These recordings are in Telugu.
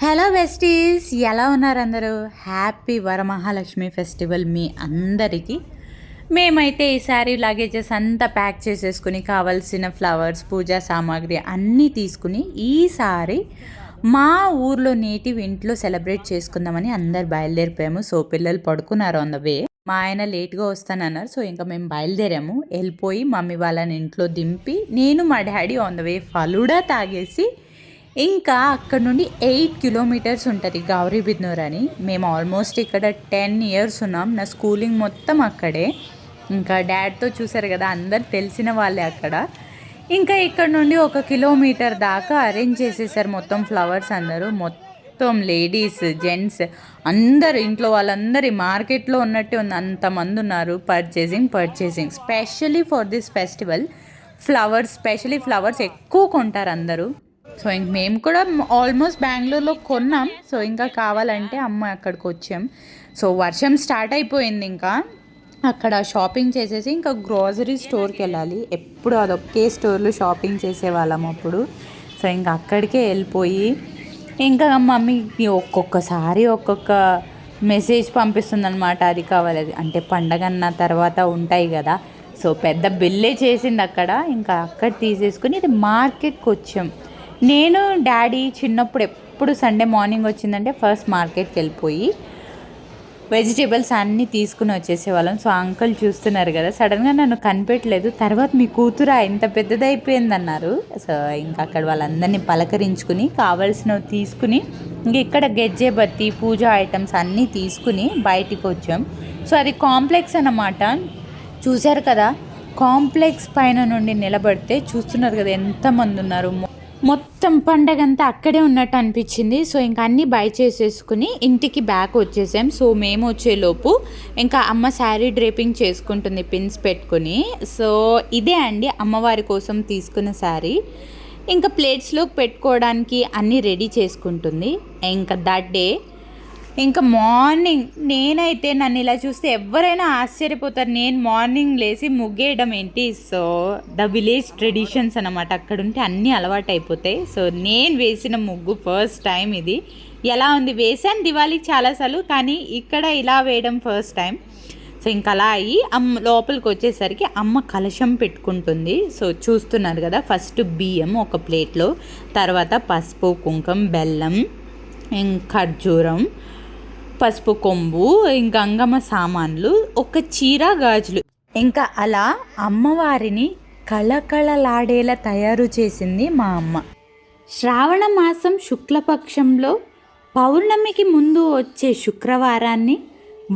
హలో బెస్టీస్, ఎలా ఉన్నారు అందరూ? హ్యాపీ వరమహాలక్ష్మి ఫెస్టివల్ మీ అందరికీ. మేమైతే ఈసారి లగేజెస్ అంతా ప్యాక్ చేసేసుకుని కావాల్సిన ఫ్లవర్స్, పూజా సామాగ్రి అన్నీ తీసుకుని ఈసారి మా ఊర్లో నేటివ్ ఇంట్లో సెలబ్రేట్ చేసుకుందామని అందరు బయలుదేరిపోయాము. సో పిల్లలు పడుకున్నారు ఆన్ ద వే. మా ఆయన లేట్గా వస్తానన్నారు. సో ఇంకా మేము బయలుదేరాము. వెళ్ళిపోయి మమ్మీ వాళ్ళని ఇంట్లో దింపి నేను మా daddy on the way falooda తాగేసి ఇంకా అక్కడ నుండి 8 కిలోమీటర్స్ ఉంటుంది గౌరీబిద్నూర్ అని. మేము ఆల్మోస్ట్ ఇక్కడ 10 ఇయర్స్ ఉన్నాం. నా స్కూలింగ్ మొత్తం అక్కడే. ఇంకా డాడ్తో చూసారు కదా, అందరు తెలిసిన వాళ్ళే అక్కడ. ఇంకా ఇక్కడ నుండి 1 కిలోమీటర్ దాకా అరేంజ్ చేసేసారు మొత్తం ఫ్లవర్స్. అందరూ మొత్తం లేడీస్, జెంట్స్ అందరు ఇంట్లో వాళ్ళందరి మార్కెట్లో ఉన్నట్టే ఉంది, అంతమంది ఉన్నారు. Purchasing specially for this festival especially flowers ఎక్కువ కొంటారు అందరూ. సో ఇంక మేము కూడా ఆల్మోస్ట్ బెంగళూరులో కొన్నాం. సో ఇంకా కావాలంటే అమ్మ అక్కడికి వచ్చాం. సో వర్షం స్టార్ట్ అయిపోయింది. ఇంకా అక్కడ షాపింగ్ చేసేసి ఇంకా గ్రోసరీ స్టోర్కి వెళ్ళాలి. ఎప్పుడు అదొకే స్టోర్లో షాపింగ్ చేసేవాళ్ళం అప్పుడు. సో ఇంకా అక్కడికే వెళ్ళిపోయి ఇంకా మమ్మీకి ఒక్కొక్కసారి ఒక్కొక్క మెసేజ్ పంపిస్తుందన్నమాట. అది కావాలి, అది అంటే పండగ అన్న తర్వాత ఉంటాయి కదా. సో పెద్ద బిల్లే చేసింది అక్కడ. ఇంకా అక్కడ తీసేసుకుని ఇది మార్కెట్కి వచ్చాం. నేను డాడీ చిన్నప్పుడు ఎప్పుడు సండే మార్నింగ్ వచ్చిందంటే ఫస్ట్ మార్కెట్కి వెళ్ళిపోయి వెజిటేబుల్స్ అన్నీ తీసుకుని వచ్చేసేవాళ్ళం. సో అంకుల్ చూస్తున్నారు కదా, సడన్గా నన్ను కనిపెట్టలేదు. తర్వాత మీ కూతురు ఇంత పెద్దదైపోయిందన్నారు. సో ఇంకా అక్కడ వాళ్ళందరినీ పలకరించుకుని కావాల్సినవి తీసుకుని ఇంక ఇక్కడ గెజ్జే బత్తి, పూజా ఐటమ్స్ అన్నీ తీసుకుని బయటికి వచ్చాం. సో అది కాంప్లెక్స్ అన్నమాట. చూశారు కదా, కాంప్లెక్స్ పైన నుండి నిలబడితే చూస్తున్నారు కదా ఎంతమంది ఉన్నారు. మొత్తం పండగ అంతా అక్కడే ఉన్నట్టు అనిపించింది. సో ఇంకా అన్నీ బై చేసేసుకుని ఇంటికి బ్యాక్ వచ్చేసాం. సో మేము వచ్చేలోపు ఇంకా అమ్మ శారీ డ్రేపింగ్ చేసుకుంటుంది పిన్స్ పెట్టుకుని. సో ఇదే అండి అమ్మవారి కోసం తీసుకున్న శారీ. ఇంకా ప్లేట్స్లోకి పెట్టుకోవడానికి అన్నీ రెడీ చేసుకుంటుంది. ఇంకా దట్ డే ఇంకా మార్నింగ్ నేనైతే నన్ను ఇలా చూస్తే ఎవరైనా ఆశ్చర్యపోతారు. నేను మార్నింగ్ లేచి ముగ్గేయడం ఏంటి, సో ద విలేజ్ ట్రెడిషన్స్ అన్నమాట. అక్కడ ఉంటే అన్నీ అలవాటు అయిపోతాయి. సో నేను వేసిన ముగ్గు ఫస్ట్ టైం ఇది. ఎలా ఉంది, వేసాను దివాళీకి చాలాసార్లు, కానీ ఇక్కడ ఇలా వేయడం ఫస్ట్ టైం. సో ఇంకా అలా అయ్యి లోపలికి వచ్చేసరికి అమ్మ కలశం పెట్టుకుంటుంది. సో చూస్తున్నారు కదా, ఫస్ట్ బియ్యం ఒక ప్లేట్లో, తర్వాత పసుపు, కుంకుమ, బెల్లం, ఖర్జూరం, పసుపు కొమ్ము, ఇంకా గంగమ్మ సామాన్లు, ఒక చీర, గాజులు. ఇంకా అలా అమ్మవారిని కళకళలాడేలా తయారు చేసింది మా అమ్మ. శ్రావణ మాసం శుక్లపక్షంలో పౌర్ణమికి ముందు వచ్చే శుక్రవారాన్ని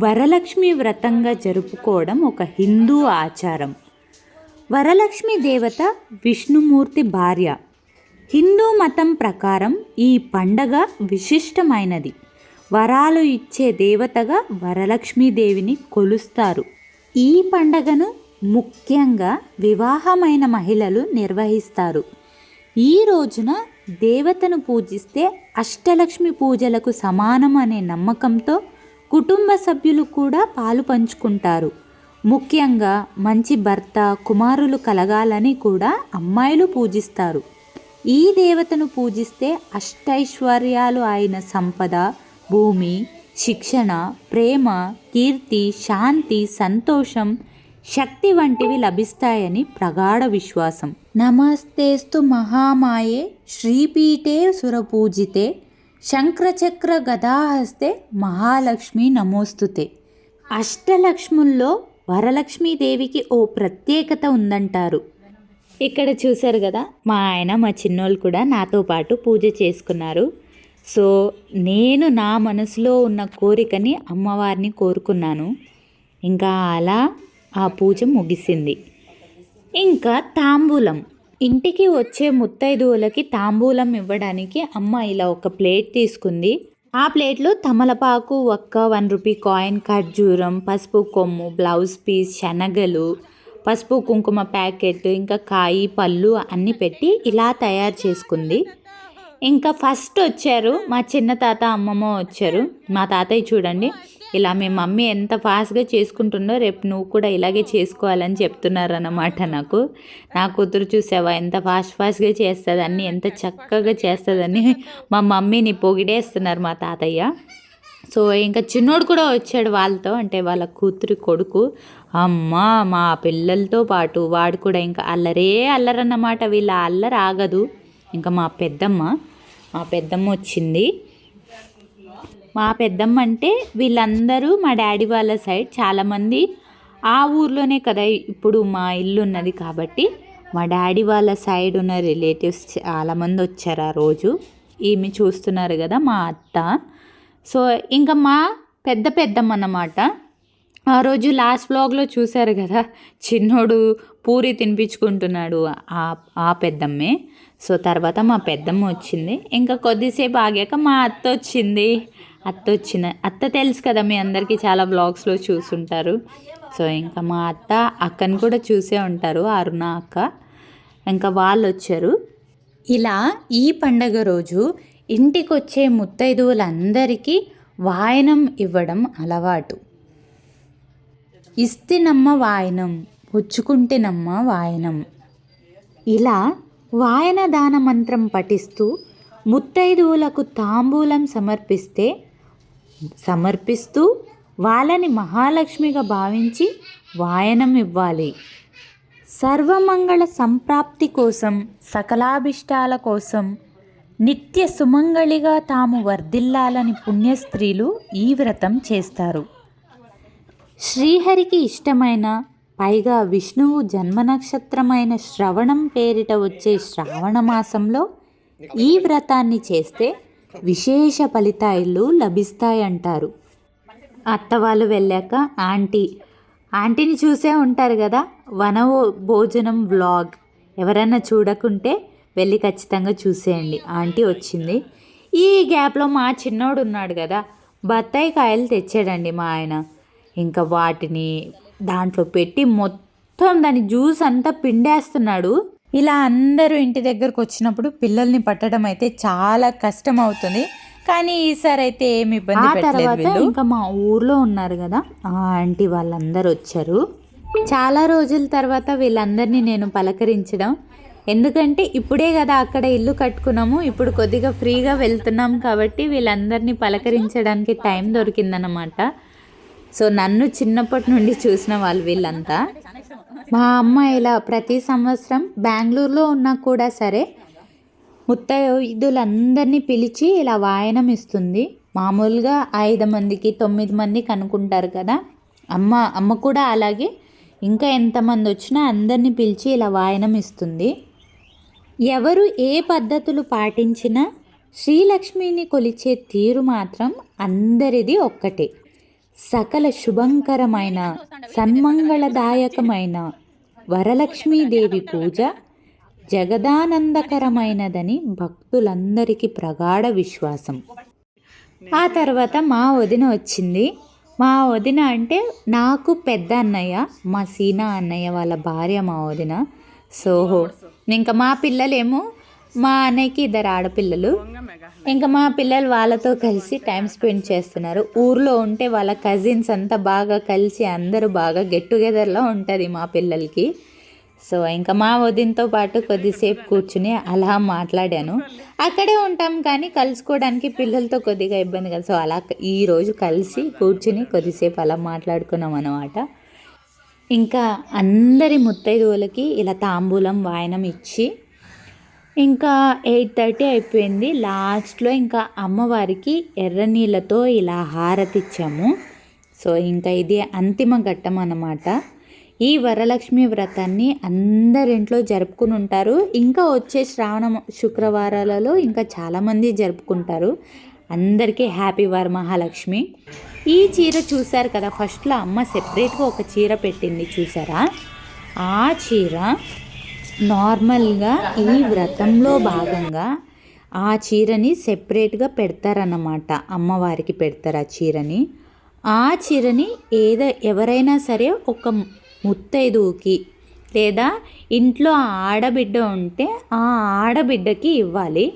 వరలక్ష్మి వ్రతంగా జరుపుకోవడం ఒక హిందూ ఆచారం. వరలక్ష్మి దేవత విష్ణుమూర్తి భార్య. హిందూ మతం ప్రకారం ఈ పండగ విశిష్టమైనది. వరాలు ఇచ్చే దేవతగా వరలక్ష్మీదేవిని కొలుస్తారు. ఈ పండగను ముఖ్యంగా వివాహమైన మహిళలు నిర్వహిస్తారు. ఈ రోజున దేవతను పూజిస్తే అష్టలక్ష్మి పూజలకు సమానం అనే నమ్మకంతో కుటుంబ సభ్యులు కూడా పాలు పంచుకుంటారు. ముఖ్యంగా మంచి భర్త, కుమారులు కలగాలని కూడా అమ్మాయిలు పూజిస్తారు. ఈ దేవతను పూజిస్తే అష్టైశ్వర్యాలు అయిన సంపద, భూమి, శిక్షణ, ప్రేమ, కీర్తి, శాంతి, సంతోషం, శక్తి వంటివి లభిస్తాయని ప్రగాఢ విశ్వాసం. నమస్తేస్తు మహామాయే శ్రీపీఠే సురపూజితే శంక్రచక్ర గదాహస్తే మహాలక్ష్మి నమోస్తుతే. అష్టలక్ష్ముల్లో వరలక్ష్మీదేవికి ఓ ప్రత్యేకత ఉందంటారు. ఇక్కడ చూశారు కదా, మా ఆయన, మా చిన్నోళ్ళు కూడా నాతో పాటు పూజ చేసుకున్నారు. సో నేను నా మనసులో ఉన్న కోరికని అమ్మవారిని కోరుకున్నాను. ఇంకా అలా ఆ పూజ ముగిసింది. ఇంకా తాంబూలం, ఇంటికి వచ్చే ముత్తైదువులకి తాంబూలం ఇవ్వడానికి అమ్మ ఇలా ఒక ప్లేట్ తీసుకుంది. ఆ ప్లేట్లో తమలపాకు, ఒక్క 1 రూపీ కాయిన్, ఖర్జూరం, పసుపు కొమ్ము, బ్లౌజ్ పీస్, శనగలు, పసుపు కుంకుమ ప్యాకెట్, ఇంకా కాయి, పళ్ళు అన్నీ పెట్టి ఇలా తయారు చేసుకుంది. ఇంకా ఫస్ట్ వచ్చారు మా చిన్న తాత, అమ్మమ్మ వచ్చారు. మా తాతయ్య చూడండి ఇలా మీ మమ్మీ ఎంత ఫాస్ట్గా చేసుకుంటుందో రేపు నువ్వు కూడా ఇలాగే చేసుకోవాలని చెప్తున్నారన్నమాట నాకు. నా కూతురు చూసావా ఎంత ఫాస్ట్గా చేస్తుందని, ఎంత చక్కగా చేస్తుందని మా మమ్మీని పొగిడేస్తున్నారు మా తాతయ్య. సో ఇంకా చిన్నోడు కూడా వచ్చాడు వాళ్ళతో, అంటే వాళ్ళ కూతురి కొడుకు. అమ్మ మా పిల్లలతో పాటు వాడు కూడా ఇంకా అల్లరన్నమాట. వీళ్ళ అల్లరి ఆగదు. ఇంకా మా పెద్దమ్మ వచ్చింది. మా పెద్దమ్మ అంటే వీళ్ళందరూ మా డాడీ వాళ్ళ సైడ్ చాలామంది ఆ ఊర్లోనే కదా ఇప్పుడు మా ఇల్లు ఉన్నది, కాబట్టి మా డాడీ వాళ్ళ సైడ్ ఉన్న రిలేటివ్స్ చాలామంది వచ్చారు ఆ రోజు. ఈమె చూస్తున్నారు కదా మా అత్త. సో ఇంకా మా పెద్దమ్మ అన్నమాట. ఆ రోజు లాస్ట్ వ్లాగ్లో చూశారు కదా, చిన్నోడు పూరి తినిపించుకుంటున్నాడు ఆ పెద్దమ్మే. సో తర్వాత మా పెద్దమ్మ వచ్చింది. ఇంకా కొద్దిసేపు ఆగాక మా అత్త వచ్చింది. అత్త తెలుసు కదా మీ అందరికీ, చాలా వ్లాగ్స్లో చూసుంటారు. సో ఇంకా మా అక్కని కూడా చూసే ఉంటారు, అరుణ అక్క. ఇంకా వాళ్ళు వచ్చారు. ఇలా ఈ పండగ రోజు ఇంటికి వచ్చే ముత్తైదువులందరికీ వాయనం ఇవ్వడం అలవాటు. ఇస్తినమ్మ వాయనం, పుచ్చుకుంటేనమ్మ వాయనం. ఇలా వాయన దాన మంత్రం పఠిస్తూ ముత్తైదువులకు తాంబూలం సమర్పిస్తూ వాళ్ళని మహాలక్ష్మిగా భావించి వాయనం ఇవ్వాలి. సర్వమంగళ సంప్రాప్తి కోసం, సకలాభిష్టాల కోసం, నిత్య సుమంగళిగా తాము వర్ధిల్లాలని పుణ్యస్త్రీలు ఈ వ్రతం చేస్తారు. శ్రీహరికి ఇష్టమైన, పైగా విష్ణువు జన్మ నక్షత్రమైన శ్రవణం పేరిట వచ్చే శ్రావణ మాసంలో ఈ వ్రతాన్ని చేస్తే విశేష ఫలితాలు లభిస్తాయంటారు. అత్త వాళ్ళు వెళ్ళాక ఆంటీని చూసే ఉంటారు కదా, వన భోజనం వ్లాగ్. ఎవరైనా చూడకుంటే వెళ్ళి ఖచ్చితంగా చూసేయండి. ఆంటీ వచ్చింది. ఈ గ్యాప్లో మా చిన్నోడు ఉన్నాడు కదా, బత్తాయి కాయలు తెచ్చాడండి మా ఆయన. ఇంకా వాటిని దాంట్లో పెట్టి మొత్తం దాని జ్యూస్ అంతా పిండేస్తున్నాడు. ఇలా అందరూ ఇంటి దగ్గరకు వచ్చినప్పుడు పిల్లల్ని పట్టడం అయితే చాలా కష్టం అవుతుంది. కానీ ఈసారి అయితే ఏమి ఇబ్బంది పెట్టలేదు. ఇంకా మా ఊర్లో ఉన్నారు కదా ఆ ఆంటీ వాళ్ళందరూ వచ్చారు. చాలా రోజుల తర్వాత వీళ్ళందరినీ నేను పలకరించడం, ఎందుకంటే ఇప్పుడే కదా అక్కడ ఇల్లు కట్టుకున్నాము, ఇప్పుడు కొద్దిగా ఫ్రీగా వెళ్తున్నాం కాబట్టి వీళ్ళందరినీ పలకరించడానికి టైం దొరికిందన్నమాట. సో నన్ను చిన్నప్పటి నుండి చూసిన వాళ్ళు వీళ్ళంతా. మా అమ్మ ఇలా ప్రతి సంవత్సరం బెంగళూరులో ఉన్నా కూడా సరే ముత్తైదులందరినీ పిలిచి ఇలా వాయనం ఇస్తుంది. మామూలుగా 5 మందికి 9 మందికి అనుకుంటారు కదా, అమ్మ కూడా అలాగే. ఇంకా ఎంతమంది వచ్చినా అందరినీ పిలిచి ఇలా వాయనం ఇస్తుంది. ఎవరు ఏ పద్ధతులు పాటించినా శ్రీలక్ష్మిని కొలిచే తీరు మాత్రం అందరిది ఒక్కటే. సకల శుభంకరమైన, సన్మంగళదాయకమైన వరలక్ష్మీదేవి పూజ జగదానందకరమైనదని భక్తులందరికీ ప్రగాఢ విశ్వాసం. ఆ తర్వాత మా వదిన వచ్చింది. మా వదిన అంటే నాకు పెద్ద అన్నయ్య, మా సీనా అన్నయ్య వాళ్ళ భార్య మా వదిన. సో ఇంకా మా పిల్లలేమో, మా అన్నయ్యకి 2 ఆడపిల్లలు, ఇంకా మా పిల్లలు వాళ్ళతో కలిసి టైం స్పెండ్ చేస్తున్నారు. ఊర్లో ఉంటే వాళ్ళ కజిన్స్ అంతా బాగా కలిసి అందరూ బాగా గెట్ టుగెదర్లో ఉంటుంది మా పిల్లలకి. సో ఇంకా మా వదినతో పాటు కొద్దిసేపు కూర్చుని అలా మాట్లాడాను. అక్కడే ఉంటాం కానీ కలుసుకోవడానికి పిల్లలతో కొద్దిగా ఇబ్బంది కదా. సో అలా ఈరోజు కలిసి కూర్చుని కొద్దిసేపు అలా మాట్లాడుకున్నాం అన్నమాట. ఇంకా అందరి ముత్తైదువులకి ఇలా తాంబూలం వాయనం ఇచ్చి ఇంకా 8:30 అయిపోయింది. లాస్ట్లో ఇంకా అమ్మవారికి ఎర్ర నీళ్ళతో ఇలా హారతి ఇచ్చాము. సో ఇంకా ఇది అంతిమ ఘట్టం అన్నమాట. ఈ వరలక్ష్మి వ్రతాన్ని అందరింట్లో జరుపుకుని ఉంటారు. ఇంకా వచ్చే శ్రావణ శుక్రవారాలలో ఇంకా చాలామంది జరుపుకుంటారు. అందరికీ హ్యాపీ వరమహాలక్ష్మి. ఈ చీర చూసారు కదా, ఫస్ట్లో అమ్మ సెపరేట్గా ఒక చీర పెట్టింది చూసారా. ఆ చీర నార్మల్గా ఈ వ్రతంలో భాగంగా ఆ చీరని సెపరేట్గా పెడతారన్నమాట. అమ్మవారికి పెడతారు ఆ చీరని. ఆ చీరని ఎవరైనా సరే ఒక ముత్తైదువుకి లేదా ఇంట్లో ఆడబిడ్డ ఉంటే ఆ ఆడబిడ్డకి ఇవ్వాలి.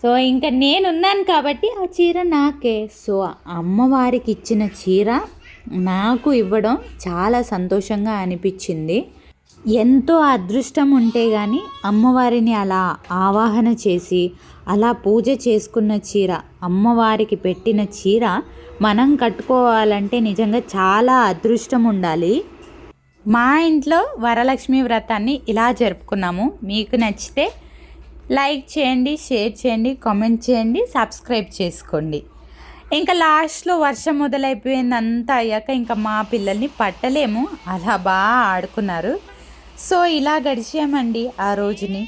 సో ఇంకా నేనున్నాను కాబట్టి ఆ చీర నాకే. సో అమ్మవారికి ఇచ్చిన చీర నాకు ఇవ్వడం చాలా సంతోషంగా అనిపించింది. ఎంతో అదృష్టం ఉంటే కానీ అమ్మవారిని అలా ఆవాహన చేసి అలా పూజ చేసుకున్న చీర, అమ్మవారికి పెట్టిన చీర మనం కట్టుకోవాలంటే నిజంగా చాలా అదృష్టం ఉండాలి. మా ఇంట్లో వరలక్ష్మి వ్రతాన్ని ఇలా జరుపుకున్నాము. మీకు నచ్చితే లైక్ చేయండి, షేర్ చేయండి, కామెంట్ చేయండి, సబ్స్క్రైబ్ చేసుకోండి. ఇంకా లాస్ట్లో వర్షం మొదలైపోయింది. అంతా అయ్యాక ఇంకా మా పిల్లల్ని పట్టలేము, అలా బాగా ఆడుకున్నారు. సో ఇలా గడిచామండి ఆ రోజుని.